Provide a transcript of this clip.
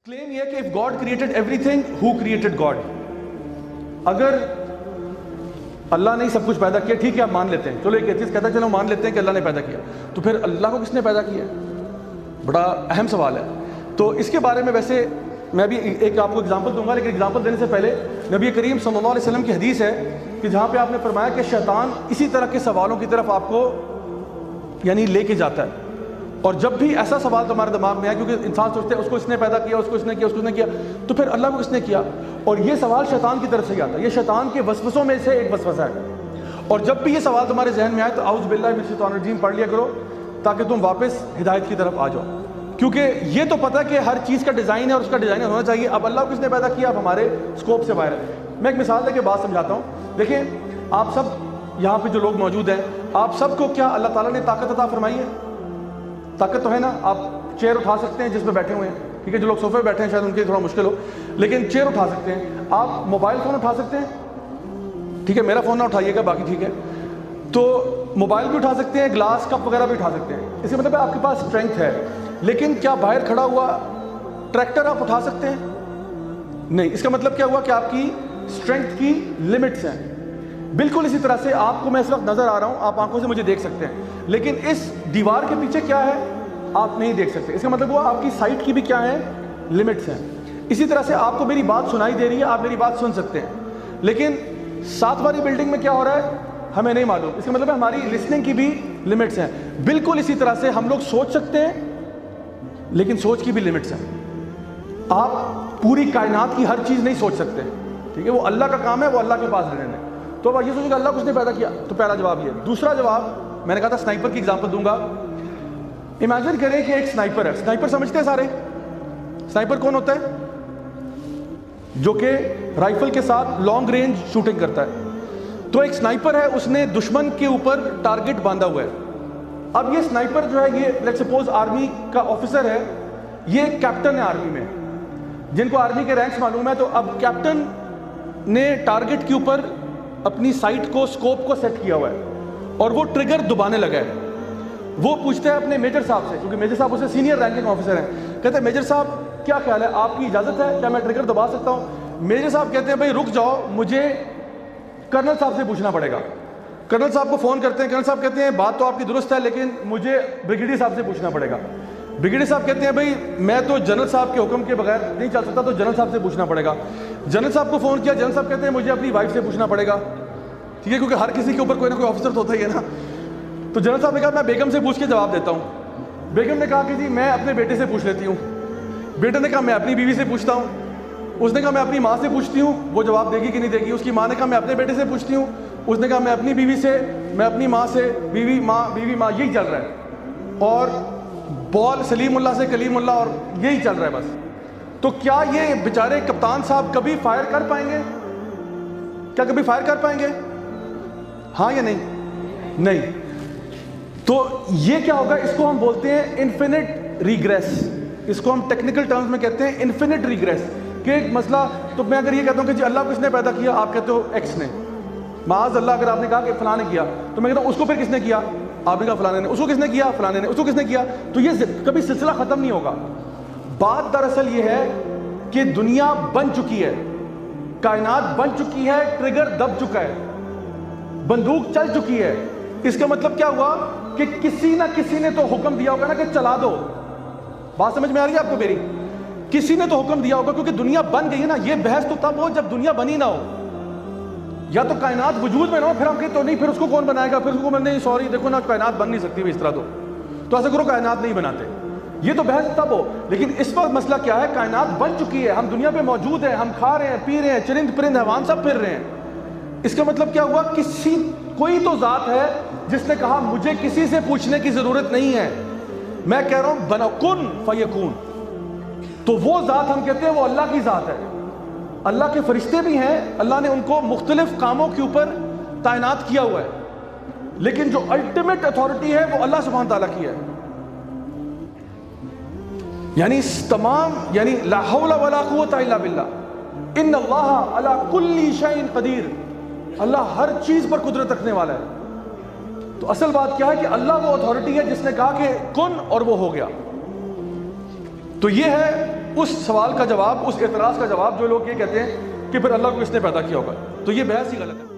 کلیم یہ کہ if God created everything, who created God؟ اگر اللہ نے سب کچھ پیدا کیا، ٹھیک ہے آپ مان لیتے ہیں، چلو ایک چیز کہتا ہے چلو مان لیتے ہیں کہ اللہ نے پیدا کیا، تو پھر اللہ کو کس نے پیدا کیا؟ بڑا اہم سوال ہے۔ تو اس کے بارے میں ویسے میں بھی ایک آپ کو اگزامپل دوں گا، لیکن اگزامپل دینے سے پہلے نبی کریم صلی اللہ علیہ وسلم کی حدیث ہے کہ جہاں پہ آپ نے فرمایا کہ شیطان اسی طرح کے سوالوں کی طرف آپ کو یعنی لے کے جاتا ہے، اور جب بھی ایسا سوال تمہارے دماغ میں آیا، کیونکہ انسان سوچتے ہیں اس کو اس نے پیدا کیا، اس کو اس نے کیا، اس کو اس نے کیا، تو پھر اللہ کو کس نے کیا؟ اور یہ سوال شیطان کی طرف سے ہی آتا ہے، یہ شیطان کے وسوسوں میں سے ایک وسوسہ ہے۔ اور جب بھی یہ سوال تمہارے ذہن میں آئے تو اعوذ باللہ من الشیطان الرجیم پڑھ لیا کرو، تاکہ تم واپس ہدایت کی طرف آ جاؤ، کیونکہ یہ تو پتہ کہ ہر چیز کا ڈیزائن ہے اور اس کا ڈیزائن ہونا چاہیے۔ اب اللہ کو کس نے پیدا کیا، اب ہمارے اسکوپ سے باہر ہے۔ میں ایک مثال دے کے بات سمجھاتا ہوں۔ دیکھیں آپ سب یہاں پہ جو لوگ موجود ہیں، آپ سب کو کیا اللہ تعالیٰ نے طاقت عطا فرمائی ہے؟ طاقت تو ہے نا، آپ چیئر اٹھا سکتے ہیں جس پہ بیٹھے ہوئے ہیں، ٹھیک ہے، جو لوگ صوفے پہ بیٹھے ہیں شاید ان کے تھوڑا مشکل ہو، لیکن چیئر اٹھا سکتے ہیں۔ آپ موبائل فون اٹھا سکتے ہیں، ٹھیک ہے، میرا فون نہ اٹھائیے گا، باقی ٹھیک ہے۔ تو موبائل بھی اٹھا سکتے ہیں، گلاس کپ وغیرہ بھی اٹھا سکتے ہیں، اس کا مطلب ہے آپ کے پاس اسٹرینتھ ہے۔ لیکن کیا باہر کھڑا ہوا ٹریکٹر آپ اٹھا سکتے ہیں؟ نہیں۔ اس کا مطلب کیا ہوا کہ آپ کی اسٹرینتھ کی لمٹس ہیں۔ بالکل اسی طرح سے آپ کو میں اس وقت نظر آ رہا ہوں، آپ آنکھوں سے مجھے دیکھ سکتے ہیں، لیکن اس دیوار کے پیچھے کیا ہے آپ نہیں دیکھ سکتے۔ اس کا مطلب ہوا آپ کی سائٹ کی بھی کیا ہے، لمٹس ہیں۔ اسی طرح سے آپ کو میری بات سنائی دے رہی ہے، آپ میری بات سن سکتے ہیں، لیکن 7 والی بلڈنگ میں کیا ہو رہا ہے ہمیں نہیں معلوم۔ اس کا مطلب ہے ہماری لسننگ کی بھی لمٹس ہیں۔ بالکل اسی طرح سے ہم لوگ سوچ سکتے ہیں، لیکن سوچ کی بھی لمٹس ہیں۔ آپ پوری کائنات کی ہر چیز نہیں سوچ سکتے، ٹھیک ہے، وہ اللہ کا کام ہے، وہ اللہ کے پاس رہنے۔ تو اب یہ سوچیں کہ اللہ کو اس نے پیدا کیا، تو پہلا جواب یہ۔ دوسرا جواب میں نے کہا تھا سنائپر کی اگزامپل دوں گا۔ امیجن کریں کہ ایک سنائپر ہے، سنائپر سمجھتے ہیں سارے؟ سنائپر کون ہوتا ہے؟ جو کہ رائفل کے ساتھ لانگ رینج شوٹنگ کرتا ہے۔ تو ایک سنائپر ہے، اس نے دشمن کے اوپر ٹارگٹ باندھا ہوا ہے۔ اب یہ سنائپر جو ہے، یہ لیٹس سپوز آرمی کا آفیسر ہے، یہ کیپٹن ہے آرمی میں، جن کو آرمی کے رینکس معلوم ہے۔ تو اب کیپٹن نے ٹارگٹ کے اوپر اپنی سائٹ کو، سکوپ کو سیٹ کیا ہوا ہے، اور وہ ٹریگر دبانے لگا ہے۔ وہ پوچھتا ہے اپنے میجر صاحب سے، کیونکہ میجر صاحب اسے سینئر رینکنگ آفیسر ہیں، کہتے ہیں میجر صاحب کیا خیال ہے، آپ کی اجازت ہے، کیا میں ٹریگر دبا سکتا ہوں؟ میجر صاحب کہتے ہیں بھائی رک جاؤ، مجھے کرنل صاحب سے پوچھنا پڑے گا۔ کرنل صاحب کو فون کرتے ہیں، کرنل صاحب کہتے ہیں بات تو آپ کی درست ہے، لیکن مجھے بریگیڈیئر صاحب سے پوچھنا پڑے گا۔ بریگیڈیئر صاحب کہتے ہیں بھائی میں تو جنرل صاحب کے حکم کے بغیر نہیں چل سکتا، تو جنرل صاحب سے پوچھنا پڑے گا۔ جنرل صاحب کو فون کیا، جنرل صاحب کہتے ہیں مجھے اپنی وائف سے پوچھنا پڑے گا، ٹھیک ہے، کیونکہ ہر کسی کے اوپر کوئی نہ کوئی آفیسر تو ہوتا ہی ہے نا۔ تو جنرل صاحب نے کہا میں بیگم سے پوچھ کے جواب دیتا ہوں۔ بیگم نے کہا کہ جی میں اپنے بیٹے سے پوچھ لیتی ہوں۔ بیٹے نے کہا میں اپنی بیوی سے پوچھتا ہوں۔ اس نے کہا میں اپنی ماں سے پوچھتی ہوں، وہ جواب دے گی کہ نہیں دے گی۔ اس کی ماں نے کہا میں اپنے بیٹے سے پوچھتی ہوں۔ اس نے کہا میں اپنی بیوی سے، میں اپنی ماں سے، بیوی ماں، یہی چل رہا ہے، اور بال سلیم اللہ سے کلیم اللہ، اور یہی چل رہا ہے بس۔ تو کیا یہ بیچارے کپتان صاحب کبھی فائر کر پائیں گے؟ کیا کبھی فائر کر پائیں گے؟ ہاں یا نہیں؟ نہیں۔ تو یہ کیا ہوگا، اس کو ہم بولتے ہیں انفینٹ ریگریس۔ اس کو ہم ٹیکنیکل ٹرمز میں کہتے ہیں انفینٹ ریگریس، کہ ایک مسئلہ، تو میں اگر یہ کہتا ہوں کہ جی اللہ کس نے پیدا کیا، آپ کہتے ہو ایکس نے، معاذ اللہ اگر آپ نے کہا کہ فلاں نے کیا، تو میں کہتا ہوں اس کو پھر کس نے کیا، آپ نے کہا فلاں نے، اس کو کس نے کیا، فلاں نے، اس کو کس نے کیا، تو یہ کبھی سلسلہ ختم نہیں ہوگا۔ بات دراصل یہ ہے کہ دنیا بن چکی ہے، کائنات بن چکی ہے، ٹریگر دب چکا ہے، بندوق چل چکی ہے۔ اس کا مطلب کیا ہوا کہ کسی نہ کسی نے تو حکم دیا ہوگا نا کہ چلا دو۔ بات سمجھ میں آ رہی ہے آپ کو میری؟ کسی نے تو حکم دیا ہوگا، کیونکہ دنیا بن گئی ہے نا۔ یہ بحث تو تب ہو جب دنیا بنی نہ ہو، یا تو کائنات وجود میں نہ ہو، پھر ہم کہیں تو نہیں، پھر اس کو کون بنائے گا، پھر اس کو نہیں سوری دیکھو نا کائنات بن نہیں سکتی اس طرح، تو ایسا کرو کائنات نہیں بناتے۔ یہ تو بحث تب ہو، لیکن اس وقت مسئلہ کیا ہے، کائنات بن چکی ہے، ہم دنیا پہ موجود ہیں، ہم کھا رہے ہیں، پی رہے ہیں، چرند پرند حیوان سب پھر رہے ہیں۔ اس کا مطلب کیا ہوا، کوئی تو ذات ہے جس نے کہا مجھے کسی سے پوچھنے کی ضرورت نہیں ہے، میں کہہ رہا ہوں بنو کن فیکون۔ تو وہ ذات ہم کہتے ہیں وہ اللہ کی ذات ہے۔ اللہ کے فرشتے بھی ہیں، اللہ نے ان کو مختلف کاموں کے اوپر تعینات کیا ہوا ہے، لیکن جو الٹیمیٹ اتھارٹی ہے وہ اللہ سبحانہ تعالیٰ کی ہے۔ یعنی تمام، یعنی لا حول ولا قوت الا باللہ، ان اللہ علی کل شیء قدیر، اللہ ہر چیز پر قدرت رکھنے والا ہے۔ تو اصل بات کیا ہے کہ اللہ وہ اتھارٹی ہے جس نے کہا کہ کن، اور وہ ہو گیا۔ تو یہ ہے اس سوال کا جواب، اس اعتراض کا جواب جو لوگ یہ کہتے ہیں کہ پھر اللہ کو کس نے پیدا کیا ہوگا، تو یہ بحث ہی غلط ہے۔